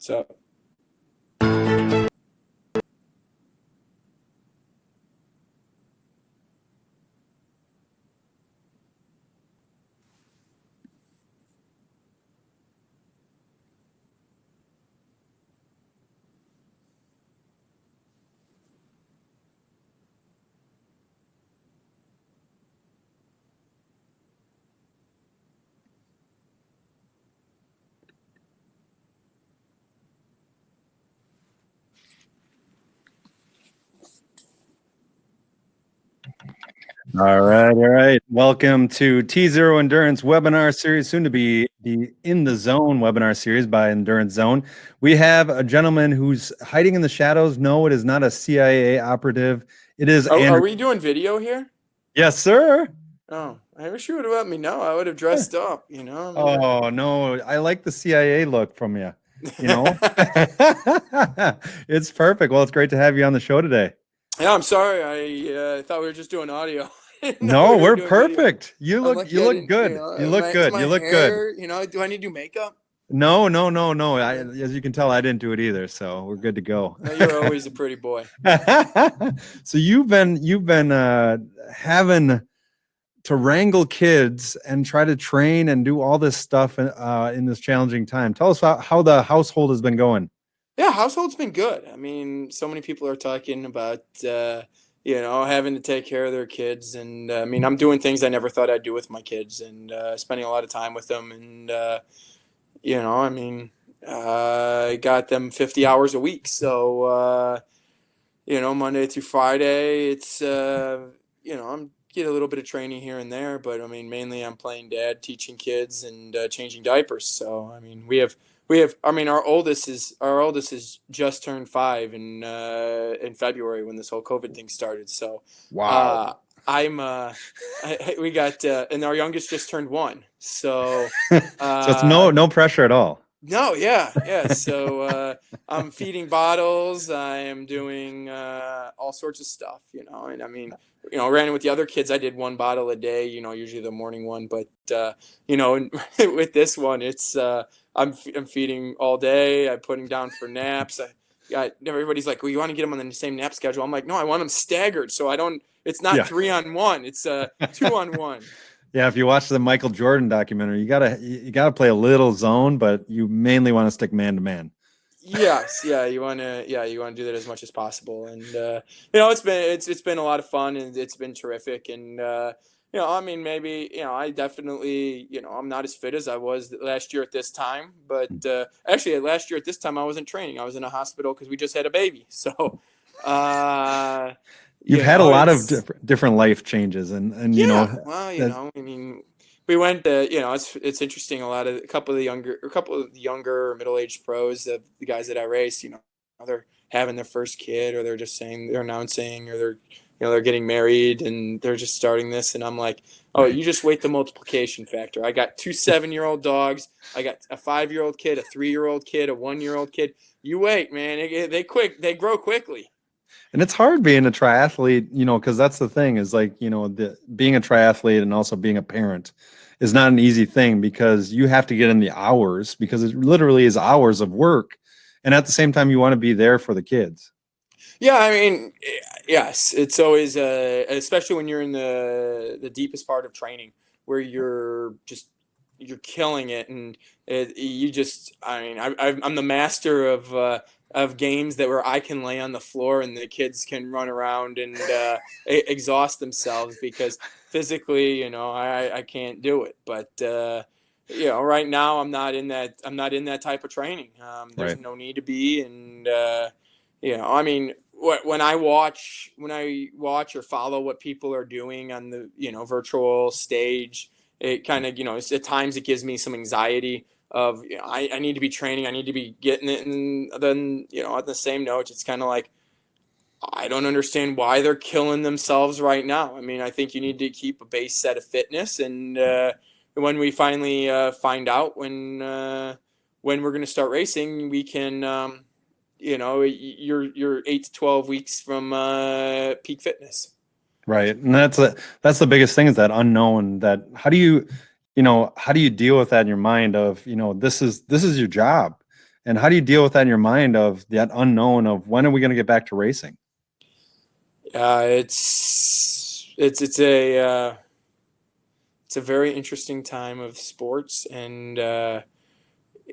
So All right. Welcome to T0 Endurance webinar series, soon to be the In the Zone webinar series by Endurance Zone. We have a gentleman who's hiding in the shadows. No, it is not a CIA operative. It is are we doing video here? Yes, sir. Oh, I wish you would have let me know. I would have dressed up, I mean, Oh, no. I like the CIA look from you. It's perfect. Well, it's great to have you on the show today. Yeah, I'm sorry. I thought we were just doing audio. No, we're doing perfect. Video. You look good. You look good. You look good. Do I need to do makeup? No. As you can tell, I didn't do it either, so we're good to go. No, you're always a pretty boy. So you've been having to wrangle kids and try to train and do all this stuff in this challenging time. Tell us how the household has been going. Yeah, household's been good. I mean, so many people are talking about having to take care of their kids, and I mean, I'm doing things I never thought I'd do with my kids, and spending a lot of time with them, and I mean, I got them 50 hours a week, so Monday through Friday, it's I'm get a little bit of training here and there, but I mean, mainly I'm playing dad, teaching kids, and changing diapers. So I mean, we have. I mean, our oldest is just turned 5 in February when this whole COVID thing started. So Wow. We got and our youngest just turned 1. So so it's no pressure at all. No, yeah. So I'm feeding bottles. I am doing all sorts of stuff, And I mean, ran with the other kids. I did 1 bottle a day, usually the morning one. But and with this one, it's I'm feeding all day. I'm putting down for naps. Everybody's like, well, you want to get them on the same nap schedule? I'm like, no, I want them staggered, so I don't. It's not 3 on 1. It's 2 on 1. Yeah, if you watch the Michael Jordan documentary, you gotta play a little zone, but you mainly want to stick man to man. Yes, you want to do that as much as possible, and it's been a lot of fun, and it's been terrific, and I mean, maybe I definitely I'm not as fit as I was last year at this time, but actually last year at this time I wasn't training. I was in a hospital because we just had a baby, so. You've had a lot of different life changes, and well, I mean, we went. It's interesting. A couple of the younger middle-aged pros, the guys that I race, they're having their first kid, or they're just saying they're announcing, or they're getting married, and they're just starting this, and I'm like, oh, you just wait the multiplication factor. I got 2 7-year-old dogs. I got a 5-year-old kid, a 3-year-old kid, a 1-year-old kid. You wait, man. They grow quickly. And it's hard being a triathlete, because that's the thing is like, being a triathlete and also being a parent is not an easy thing because you have to get in the hours because it literally is hours of work. And at the same time, you want to be there for the kids. Yeah, I mean, yes, it's always, especially when you're in the deepest part of training where you're killing it. And I'm the master of games where I can lay on the floor and the kids can run around and exhaust themselves because physically, I can't do it. But right now I'm not in that type of training. There's no need to be, and I mean, when I watch or follow what people are doing on the virtual stage, it kind of at times it gives me some anxiety of I need to be training, I need to be getting it, and then on the same note, it's kind of like I don't understand why they're killing themselves right now. I mean, I think you need to keep a base set of fitness, and when we finally find out when we're going to start racing, we can you're 8 to 12 weeks from peak fitness. Right, and that's the biggest thing is that unknown. That how do you deal with that in your mind of this is your job, And how do you deal with that in your mind of that unknown of when are we going to get back to racing? It's a very interesting time of sports, and I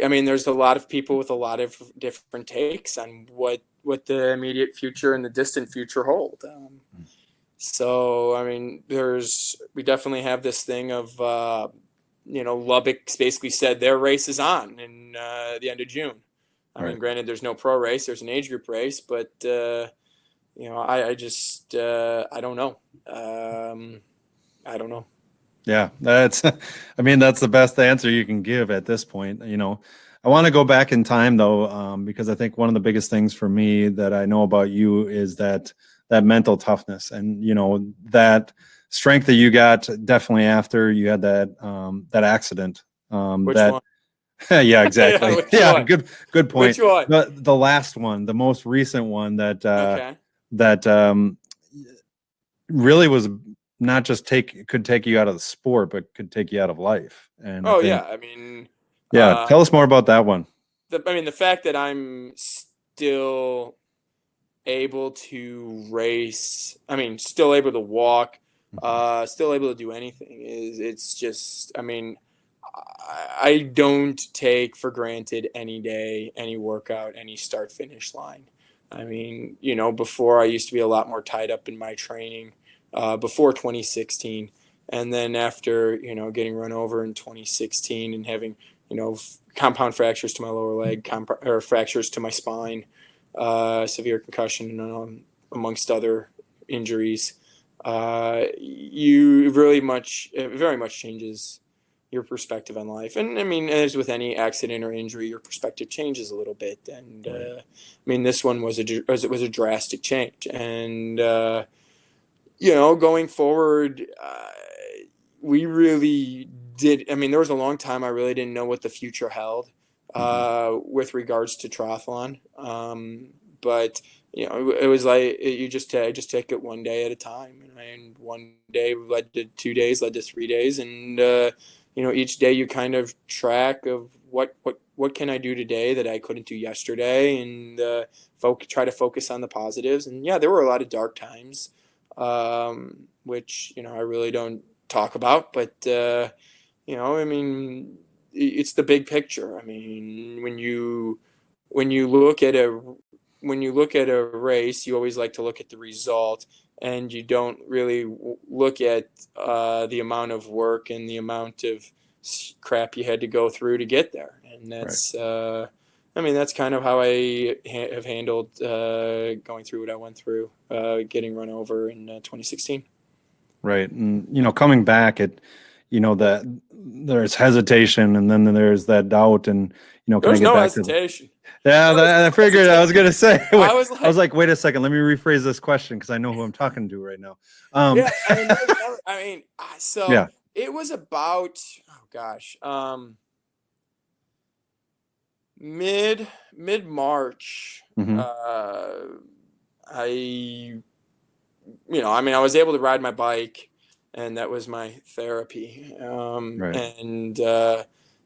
mean, there's a lot of people with a lot of different takes on what the immediate future and the distant future hold. So, I mean, we definitely have this thing of, Lubbock basically said their race is on in the end of June. I mean, Right. granted, there's no pro race, there's an age group race, but, I just, I don't know. I don't know. Yeah, I mean, that's the best answer you can give at this point. I want to go back in time though, because I think one of the biggest things for me that I know about you is that mental toughness and, that strength that you got definitely after you had that accident. Which That, one? yeah, Yeah, exactly. which Yeah, one? good point. Which one? The last one, the most recent one Okay. that really was not just could take you out of the sport, but could take you out of life. And I Oh yeah, think, I mean, yeah, uh, tell us more about that one. the fact that I'm still able to race, I mean, still able to walk, still able to do anything it's just, I mean, I don't take for granted any day, any workout, any start finish line. I mean, before I used to be a lot more tied up in my training, before 2016. And then after, getting run over in 2016 and having, compound fractures to my lower leg, or fractures to my spine, severe concussion, amongst other injuries, you it very much changes your perspective on life. And I mean, as with any accident or injury, your perspective changes a little bit. And Right. I mean, this one was a drastic change. And going forward, we really did. I mean, there was a long time I really didn't know what the future held Hmm. with regards to triathlon. But it was like I just take it one day at a time, and one day led to 2 days, led to 3 days, and each day you kind of track of what can I do today that I couldn't do yesterday, and try to focus on the positives. And yeah, there were a lot of dark times, which I really don't talk about, but I mean, it's the big picture. I mean, when you look at a when you look at a race, you always like to look at the result, and you don't really look at the amount of work and the amount of crap you had to go through to get there. And Right. I mean, that's kind of how I have handled going through what I went through, getting run over in 2016. Right. And, coming back, that there's hesitation and then there's that doubt and, can I There's get no back to the, hesitation. yeah, There was I no figured I was hesitation. going to say, I wait, was I was like, like, wait a second, let me rephrase this question because I know who I'm talking to right now. Um, yeah. I mean, there was never. I mean, so yeah. it was about, oh gosh, mid March. Hmm. I I mean, I was able to ride my bike, and that was my therapy. Right. And I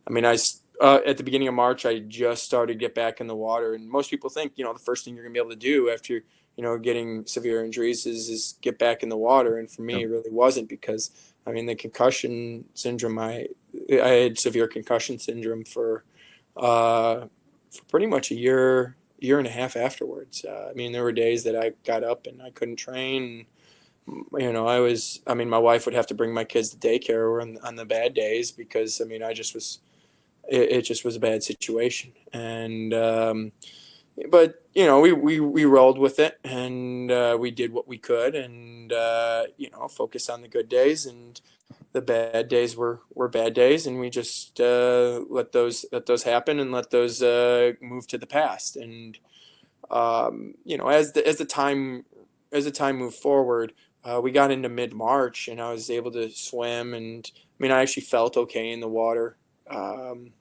mean, at the beginning of March, I just started to get back in the water. And most people think, the first thing you're gonna be able to do after getting severe injuries is get back in the water. And for me, Yep. it really wasn't, because I mean, the concussion syndrome. I had severe concussion syndrome for pretty much a year and a half afterwards. I mean, there were days that I got up and I couldn't train. I mean, my wife would have to bring my kids to daycare on the bad days, because I mean, it just was a bad situation. And but we rolled with it, and we did what we could, and focused on the good days, and the bad days were bad days, and we just let those happen, and let those move to the past. And as the time moved forward, we got into mid March, and I was able to swim, and I mean, I actually felt okay in the water. Um,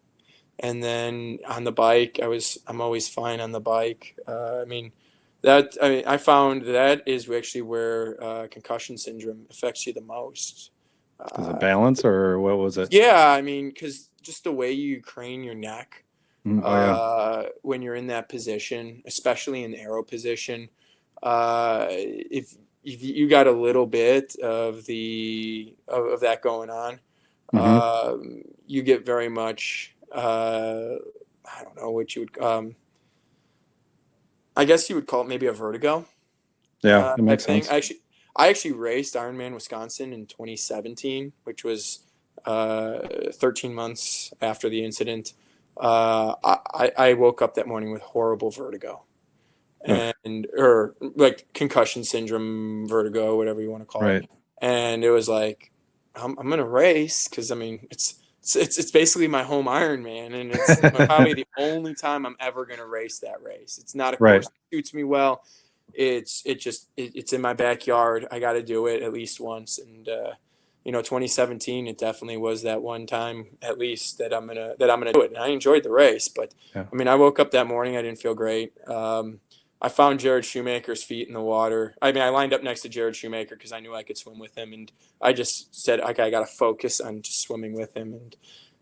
and then on the bike, I'm always fine on the bike. I mean, I found that is actually where concussion syndrome affects you the most. Is it Uh, balance or what was it? yeah, I mean, because just the way you crane your neck, Oh yeah. when you're in that position, especially in the arrow position. If you got a little bit of of that going on, Hmm. you get very much. I don't know what you would. I guess you would call it maybe a vertigo Yeah, that type makes thing. sense. I actually raced Ironman Wisconsin in 2017, which was 13 months after the incident. I woke up that morning with horrible vertigo Ugh, and or like concussion syndrome, vertigo, whatever you want to call it. right. And it was like, I'm gonna race because I mean it's basically my home Ironman, and it's probably the only time I'm ever gonna race that race. It's not a Right. course that suits me well. It's in my backyard. I got to do it at least once, and 2017, it definitely was that one time at least that I'm gonna do it. And I enjoyed the race, but Yeah. I mean, I woke up that morning, I didn't feel great. I found Jared Shoemaker's feet in the water. I mean, I lined up next to Jared Shoemaker because I knew I could swim with him, and I just said, okay, I got to focus on just swimming with him. And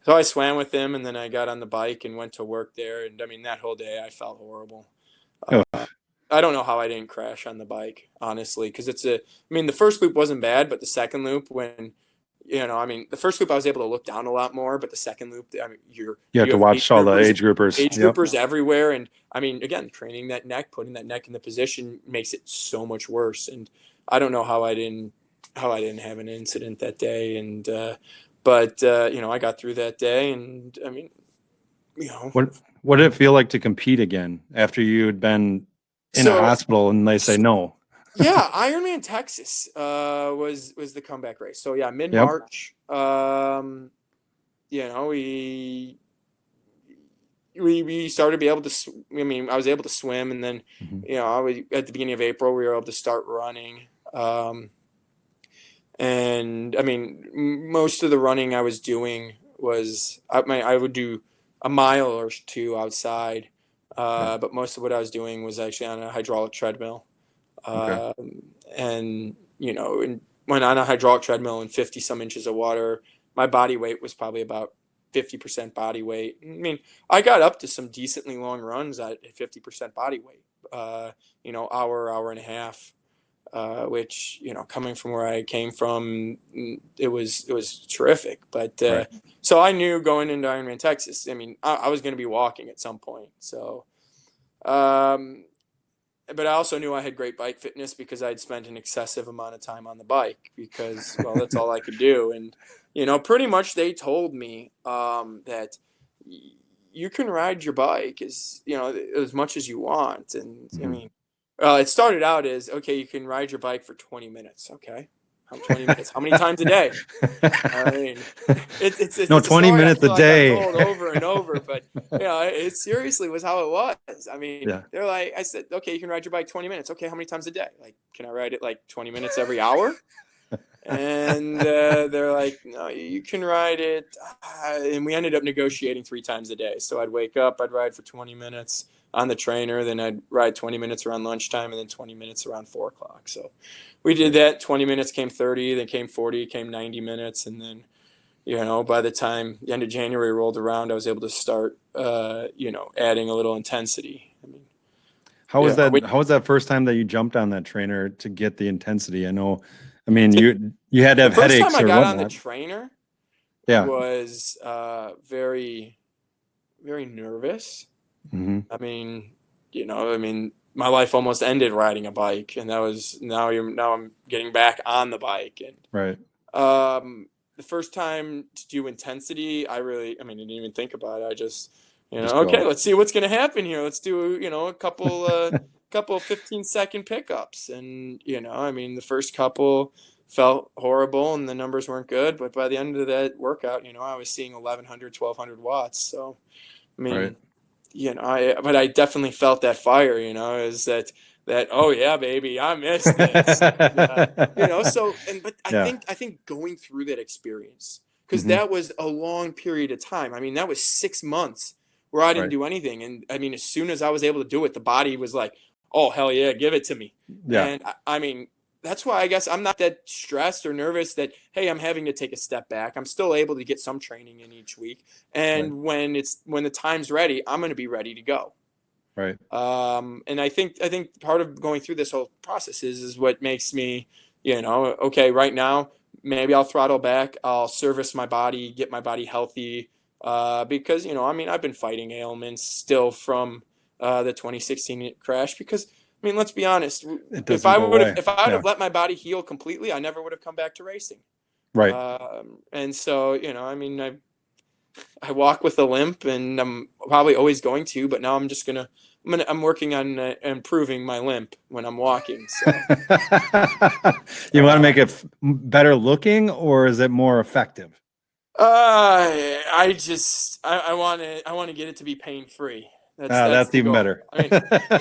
so I swam with him, and then I got on the bike and went to work there. And I mean, that whole day I felt horrible. Ugh, I don't know how I didn't crash on the bike, honestly, because I mean, the first loop wasn't bad, but the second loop, I mean, the first loop I was able to look down a lot more, but the second loop, I mean, you have you to have watch all the age age groupers. Yep. groupers everywhere, and I mean, again, training that neck, putting that neck in the position makes it so much worse. And I don't know how I didn't have an incident that day, and but I got through that day, and I mean, you know, What did it feel like to compete again after you had been in a so. hospital and they say no? Yeah, Ironman Texas was the comeback race. So yeah, mid Yep. March. We started to be able to. I mean, I was able to swim, and then Hmm. at the beginning of April we were able to start running. And I mean, most of the running I was doing was I would do a mile or two outside, Yeah. but most of what I was doing was actually on a hydraulic treadmill. Okay. And when on a hydraulic treadmill in 50 some inches of water, my body weight was probably about 50% body weight. I mean, I got up to some decently long runs at 50% body weight, hour and a half, which, coming from where I came from, it was terrific. But Right. so I knew going into Ironman Texas, I mean, I was going to be walking at some point. So, um, but I also knew I had great bike fitness because I'd spent an excessive amount of time on the bike because, well, that's all I could do. And, pretty much they told me that you can ride your bike as much as you want. And I Hmm. mean, it started out as, okay, you can ride your bike for 20 minutes. Okay. How 20 minutes? How many times a day? I mean, No, it's a 20 story I minutes a feel like I've day. told over and over, but it seriously was how it was. I mean, Yeah. they're like, I said, okay, you can ride your bike 20 minutes. Okay, how many times a day? Like, can I ride it like 20 minutes every hour? And they're like, no, you can ride it. And we ended up negotiating 3 times a day. So I'd wake up, I'd ride for 20 minutes on the trainer, then I'd ride 20 minutes around lunchtime, and then 20 minutes around 4 o'clock. So we did Right. that. 20 minutes came 30, then came 40, came 90 minutes. And then, by the time the end of January rolled around, I was able to start, adding a little intensity. I mean, How was that? How was that first time that you jumped on that trainer to get the intensity? I mean, you had to the have first time headaches I or got on the whatnot. trainer Yeah. was very, very nervous. Hmm. I mean, my life almost ended riding a bike, and that was now I'm getting back on the bike. And Right. the first time to do intensity, I mean, I didn't even think about it. I just, Just okay, go. let's see what's gonna happen here. Let's do, a couple 15-second pickups, and I mean, the first couple felt horrible and the numbers weren't good, but by the end of that workout, I was seeing 1100, 1200 watts. So I Right. mean, but I definitely felt that fire, is that, oh yeah, baby, I missed this. And, but Yeah. I think going through that experience, because Hmm. that was a long period of time. I mean, that was 6 months where I didn't Right. do anything. And I mean, as soon as I was able to do it, the body was like, oh, hell yeah, give it to me. Yeah. And I mean, that's why I guess I'm not that stressed or nervous that, hey, I'm having to take a step back. I'm still able to get some training in each week. Right. And when the time's ready, I'm going to be ready to go. Right. And I think part of going through this whole process is what makes me, okay, right now, maybe I'll throttle back. I'll service my body, get my body healthy. Because, I've been fighting ailments still from the 2016 crash because, let's be honest. It If doesn't I go would have, away. if I'd Yeah. have let my body heal completely, I never would have come back to racing. Right. And so, I walk with a limp, and I'm probably always going to. But now I'm working on improving my limp when I'm walking. So You want to make it better looking, or is it more effective? I want to get it to be pain free. That's That's the even goal. better.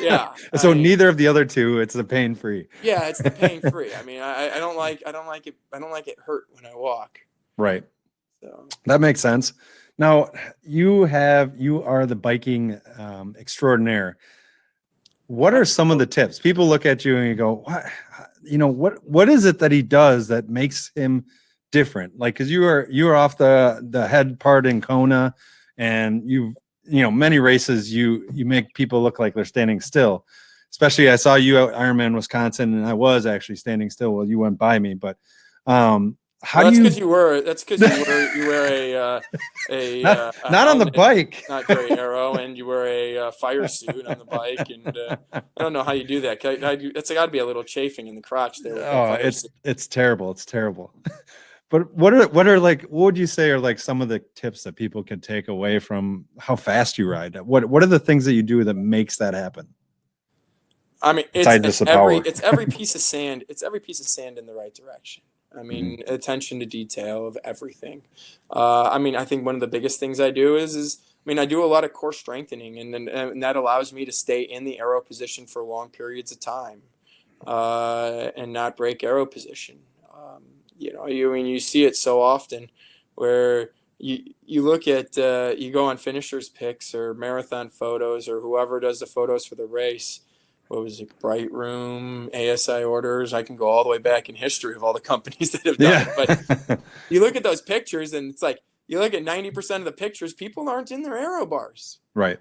Yeah. So neither of the other two, it's the pain free. Yeah, it's the pain free. I don't like it. I don't like it hurt when I walk. Right. So That makes sense. Now you are the biking extraordinaire. What are some of the tips? People look at you and you go, what is it that he does that makes him different? Like, cause you are off the head part in Kona, and many races you make people look like they're standing still. Especially I saw you at Ironman Wisconsin, and I was actually standing still while you went by me. But how well, do you that's because you wear a not on the helmet, bike? not very aero, and you wear a fire suit on the bike, and I don't know how you do that. It's got to be a little chafing in the crotch there with that Oh, fire suit. it's terrible. It's terrible. But what would you say are like some of the tips that people could take away from how fast you ride? What are the things that you do that makes that happen? Besides just the power. it's every piece of sand. It's every piece of sand in the right direction. Attention to detail of everything. I think one of the biggest things I do is I do a lot of core strengthening, and that allows me to stay in the aero position for long periods of time, and not break aero position. You see it so often where you look at you go on finishers picks or marathon photos or whoever does the photos for the race. What was it? Bright Room, ASI orders. I can go all the way back in history of all the companies that have done it. But you look at those pictures, and it's like you look at 90% of the pictures, people aren't in their aero bars. Right.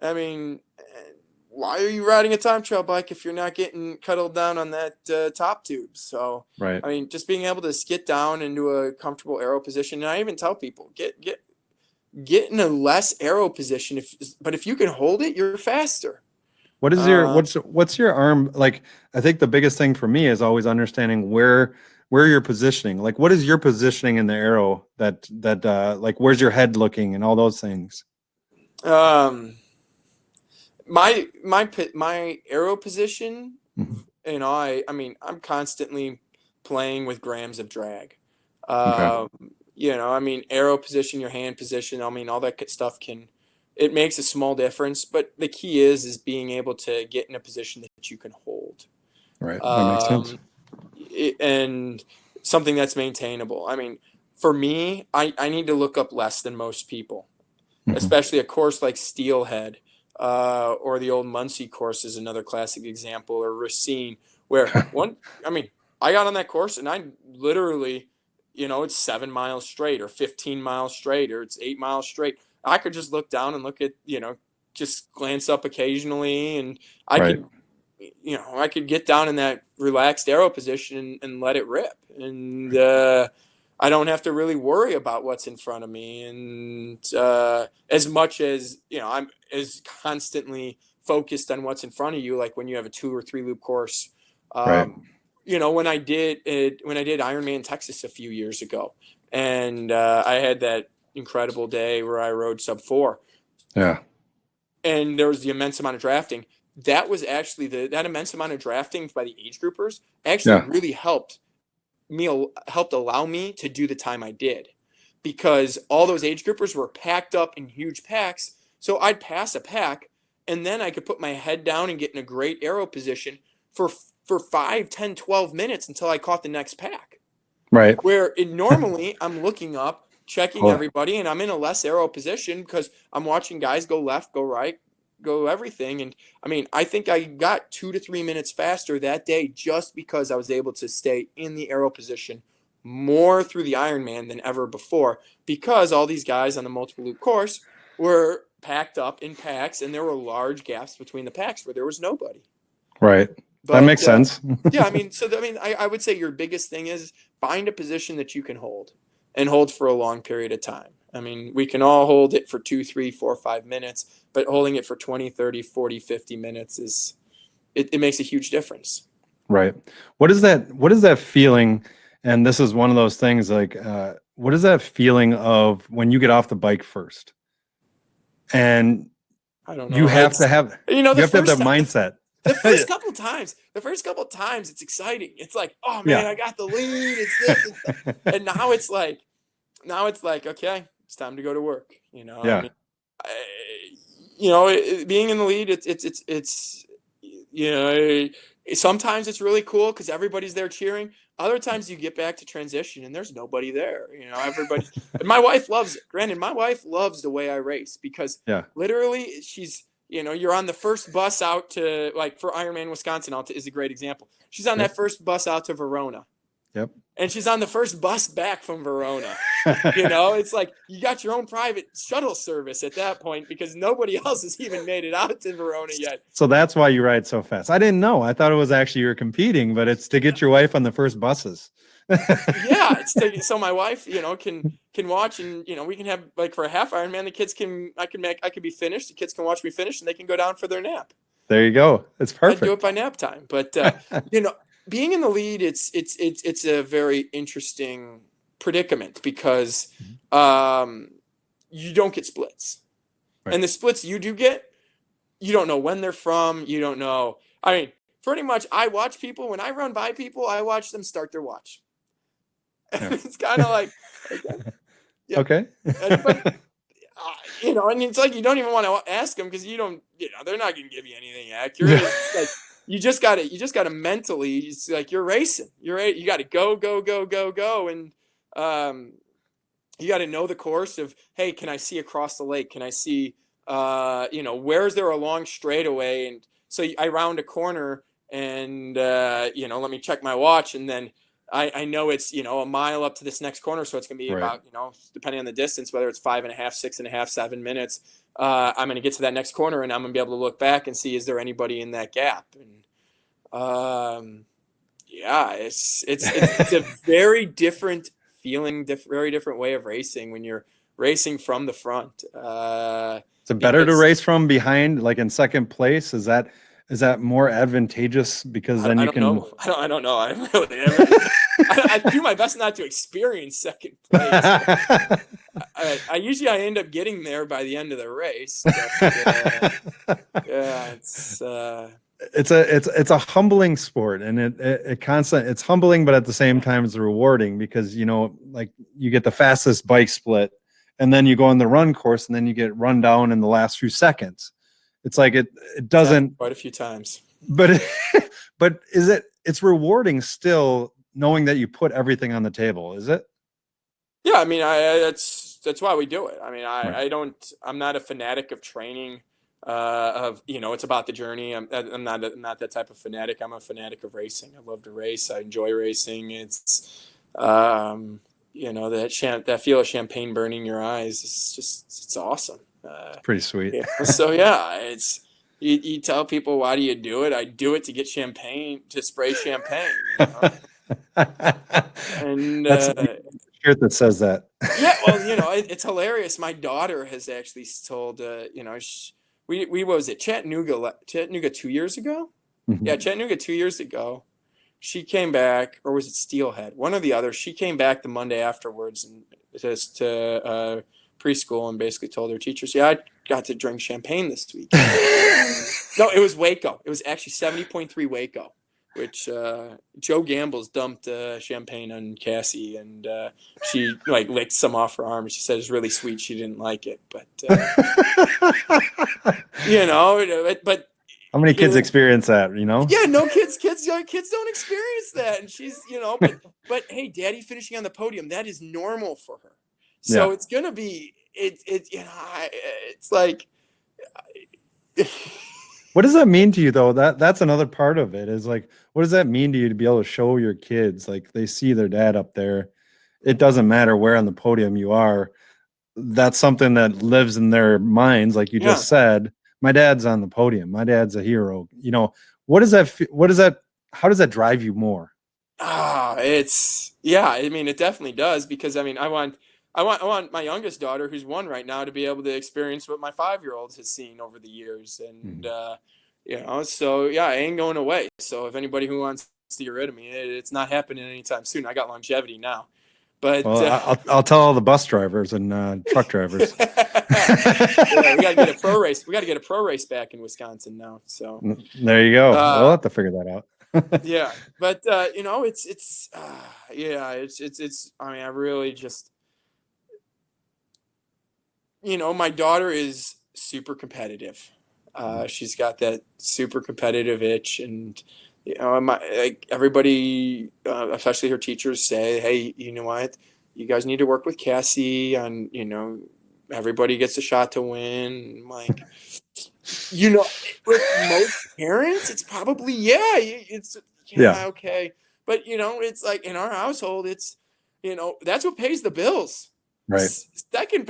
Why are you riding a time trial bike if you're not getting cuddled down on that top tube? So, Right. just being able to get down into a comfortable aero position. And I even tell people, get in a less aero position. But if you can hold it, you're faster. What is your what's your arm like? I think the biggest thing for me is always understanding where you're positioning. Like, what is your positioning in the arrow that like where's your head looking and all those things? My arrow position, I'm constantly playing with grams of drag. Okay. Arrow position, your hand position, all that stuff it makes a small difference, but the key is being able to get in a position that you can hold. Right. That makes sense. And something that's maintainable. For me, I need to look up less than most people, especially a course like Steelhead, or the old Muncie course is another classic example, or Racine, where I got on that course and I literally, it's 7 miles straight or 15 miles straight, or it's 8 miles straight. I could just look down and look at, just glance up occasionally, and I could get down in that relaxed arrow position and let it rip. And I don't have to really worry about what's in front of me. And as much as, I'm as constantly focused on what's in front of you, like when you have a 2 or 3 loop course. Right. When I did Ironman Texas a few years ago, and I had that incredible day where I rode sub 4. Yeah. And there was the immense amount of drafting. That was actually that immense amount of drafting by the age groupers actually really helped allow me to do the time I did, because all those age groupers were packed up in huge packs. So I'd pass a pack, and then I could put my head down and get in a great arrow position for 5, 10, 12 minutes until I caught the next pack. Right. Where normally I'm looking up, checking everybody, and I'm in a less arrow position because I'm watching guys go left, go right, go everything. And I mean, I think I got 2 to 3 minutes faster that day just because I was able to stay in the aero position more through the Ironman than ever before, because all these guys on the multiple loop course were packed up in packs, and there were large gaps between the packs where there was nobody. Right. That But makes sense. yeah, I mean, I would say your biggest thing is find a position that you can hold and hold for a long period of time. I mean, we can all hold it for 2, 3, 4, 5 minutes, but holding it for 20, 30, 40, 50 minutes it makes a huge difference. Right. What is that feeling? And this is one of those things like, what is that feeling of when you get off the bike first? And I don't you know. have to have, The you have to have that first time, mindset. the first couple times, it's exciting. It's like, oh man, Yeah. I got the lead. It's this. It's that. And now it's like, okay, it's time to go to work. I Yeah. mean, being in the lead, it's sometimes it's really cool because everybody's there cheering. Other times you get back to transition and there's nobody there. Everybody. And my wife loves it. Granted, my wife loves the way I race because Yeah. literally she's, you're on the first bus out to, like, for Ironman Wisconsin is a great example. She's on that first bus out to Verona. Yep. And she's on the first bus back from Verona. It's like you got your own private shuttle service at that point because nobody else has even made it out to Verona yet. So that's why you ride so fast. I didn't know. I thought it was actually you're competing, but it's to get your wife on the first buses. Yeah, so my wife, can watch, and we can have, like, for a half Ironman, the kids I could be finished. The kids can watch me finish, and they can go down for their nap. There you go. It's perfect. I do it by nap time, but being in the lead, it's a very interesting predicament because you don't get splits, Right. and the splits you do get, you don't know when they're from. You don't know. I mean, pretty much, I watch people when I run by people. I watch them start their watch. Yeah. It's kind of like, okay, yeah. Okay. But and it's like you don't even want to ask them because you don't, they're not going to give you anything accurate. It's like you just gotta mentally. It's like you're racing. You got to go, go, go, go, go, and you got to know the course of, hey, can I see across the lake? Can I see, where is there a long straightaway? And so I round a corner and, let me check my watch. And then I know it's, a mile up to this next corner. So it's going to be Right. about, depending on the distance, whether it's 5.5, 6.5, 7 minutes, I'm going to get to that next corner and I'm going to be able to look back and see, is there anybody in that gap? And, yeah, it's a very different feeling, very different way of racing when you're racing from the front. Is it better to race from behind, like in second place? Is that more advantageous because then you can? Know. I don't know. I do my best not to experience second place. I usually end up getting there by the end of the race. But, yeah, it's a humbling sport, and it's humbling, but at the same time it's rewarding because like you get the fastest bike split, and then you go on the run course, and then you get run down in the last few seconds. It's like it doesn't quite a few times, but but it's rewarding still knowing that you put everything on the table, is it? Yeah, I mean, that's why we do it. I mean, Right. I'm not a fanatic of training. It's about the journey. I'm not that type of fanatic. I'm a fanatic of racing. I love to race. I enjoy racing. It's that feel of champagne burning your eyes. It's awesome. Pretty sweet. Yeah. So yeah, you tell people, why do you do it? I do it to get champagne, to spray champagne. And That's a shirt that says that. yeah, well, it's hilarious. My daughter has actually told, what was it, Chattanooga 2 years ago? Mhm. Yeah, Chattanooga 2 years ago. She came back, or was it Steelhead? One or the other. She came back the Monday afterwards and to preschool and basically told her teachers, yeah, I got to drink champagne this week. No, it was Waco. It was actually 70.3 Waco, which Joe Gamble's dumped champagne on Cassie, and she licked some off her arm. She said it's really sweet. She didn't like it, but but how many kids experience that? Yeah, no kids don't experience that, and she's but hey, Daddy finishing on the podium, that is normal for her. So Yeah. it's gonna be it's like What does that mean to you though? That's another part of it is like, what does that mean to you to be able to show your kids like they see their dad up there? It doesn't matter where on the podium you are. That's something that lives in their minds, like you Yeah. just said. My dad's on the podium. My dad's a hero. You know, what does that? What does that? How does that drive you more? It's yeah. I mean, it definitely does because I mean, I want my youngest daughter, who's one right now, to be able to experience what my 5-year-old has seen over the years, and Mhm. so yeah, I ain't going away. So if anybody who wants to get got of me, it's not happening anytime soon. I got longevity now, but Well, I'll tell all the bus drivers and truck drivers. yeah, we got to get a pro race. We got to get a pro race back in Wisconsin now. So There you go. We'll uh, have to figure that out. yeah, but it's. I mean, I really just my daughter is super competitive. She's got that super competitive itch, and like everybody, especially her teachers, say, "Hey, you know what? You guys need to work with Cassie on, everybody gets a shot to win." I'm like, with most parents, it's probably it's Yeah. yeah, okay, but it's like in our household, it's that's what pays the bills. Right. Second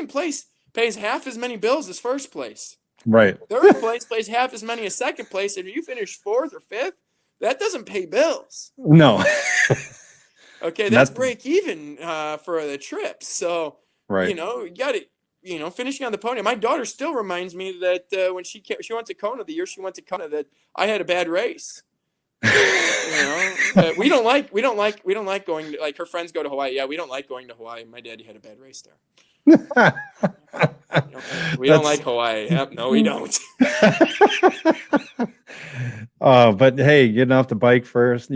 place pays half as many bills as first place. Right. Third place pays half as many as second place. And if you finish fourth or fifth, that doesn't pay bills. No. Okay, that's That break even for the trip. So, right. you got to, finishing on the podium. My daughter still reminds me that when she went to Kona, the year she went to Kona, that I had a bad race. We don't like going to, like her friends go to Hawaii. Yeah, we don't like going to Hawaii. My daddy had a bad race there. We don't like That's Hawaii. Yep, no, we don't. but hey, getting off the bike first, a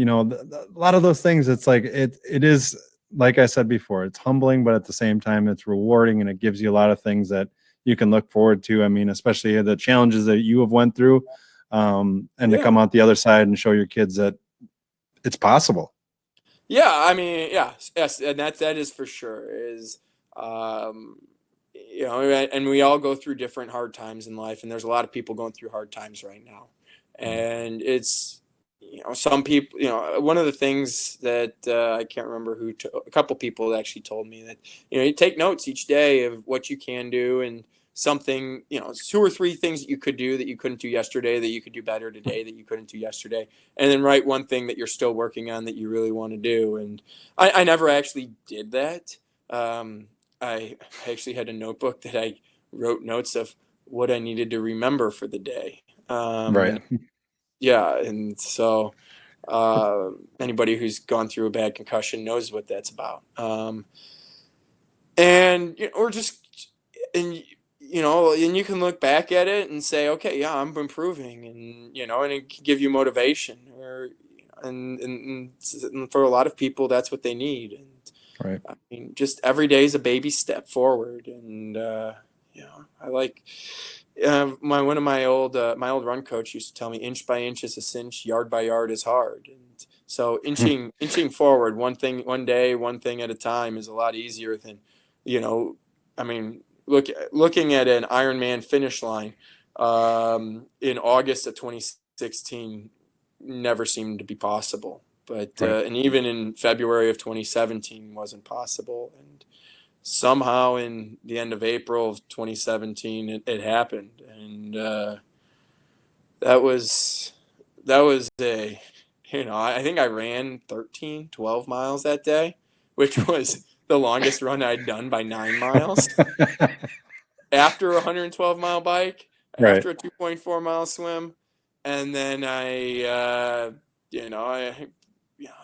lot of those things, it's like it is like I said before, it's humbling, but at the same time, it's rewarding and it gives you a lot of things that you can look forward to. I mean, especially the challenges that you have went through, and to Yeah. come out the other side and show your kids that it's possible. Yeah, I mean, yes, and that is for sure is, um, and we all go through different hard times in life, and there's a lot of people going through hard times right now, and it's, some people, one of the things that I can't remember a couple people actually told me that, you take notes each day of what you can do and something, 2 or 3 things that you could do that you couldn't do yesterday that you could do better today that you couldn't do yesterday, and then write one thing that you're still working on that you really want to do. And I never actually did that. I actually had a notebook that I wrote notes of what I needed to remember for the day. Right. Yeah, and so anybody who's gone through a bad concussion knows what that's about. And or just and and you can look back at it and say, okay, yeah, I'm improving, and and it can give you motivation, or and for a lot of people, that's what they need. And Right. I mean, just every day is a baby step forward, and I like. My old run coach used to tell me, inch by inch is a cinch, yard by yard is hard. And so inching forward, one day, one thing at a time, is a lot easier than, you know, I mean, looking at an Ironman finish line in August of 2016 never seemed to be possible. But Right. and even in February of 2017 wasn't possible. And somehow in the end of April of 2017, it happened. And that was a, I think I ran 13, 12 miles that day, which was the longest run I'd done by 9 miles. After a 112-mile bike, Right. after a 2.4-mile swim, and then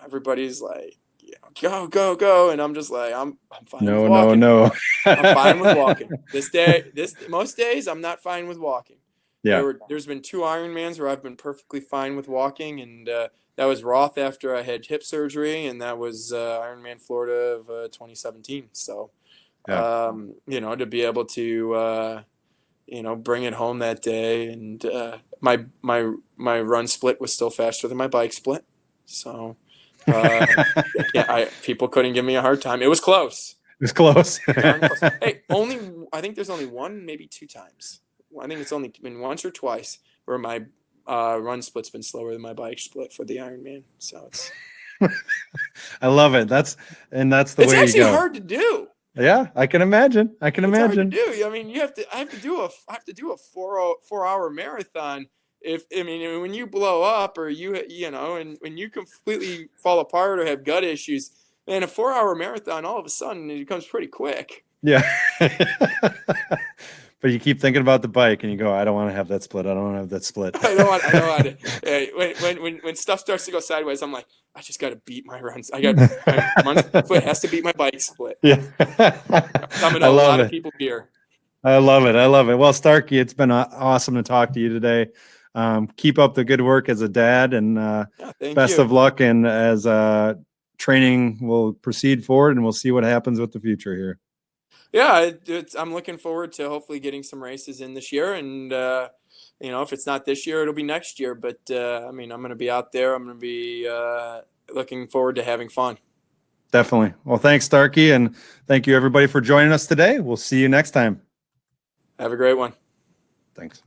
everybody's like, go, go, go, and I'm just like, I'm fine with No, no, walking. no. I'm fine with walking. Most days I'm not fine with walking. Yeah. There's been 2 Ironmans where I've been perfectly fine with walking, and that was Roth after I had hip surgery, and that was Ironman Florida of 2017. So, Yeah. to be able to bring it home that day, and my run split was still faster than my bike split. So, people couldn't give me a hard time. It was close. It's close. Darn close. Hey, I think there's only one, maybe 2 times I think it's only been once or twice where my run split's been slower than my bike split for the Ironman. So I love it. That's the it's way you actually go. hard to do. Yeah, I can imagine. I can It's hard to imagine. do. I mean, I have to do a 4 hour marathon. If I mean, when you blow up or you know, and when you completely fall apart or have gut issues, man, a 4 hour marathon all of a sudden it becomes pretty quick. Yeah. But you keep thinking about the bike and you go, I don't want to have that split. I don't want to have that split. I know how to. When stuff starts to go sideways, I'm like, I just got to beat my runs. My run split has to beat my bike split. Yeah. Coming I to a love lot of it. people here. I love it. I love it. Well, Starkey, it's been awesome to talk to you today. Keep up the good work as a dad, and Yeah, thank best you. of luck. And as training will proceed forward, and we'll see what happens with the future here. Yeah, I'm looking forward to hopefully getting some races in this year, and you know, if it's not this year, it'll be next year. But I mean, I'm going to be out there. I'm going to be looking forward to having fun. Definitely. Well, thanks, Starkey, and thank you everybody for joining us today. We'll see you next time. Have a great one. Thanks.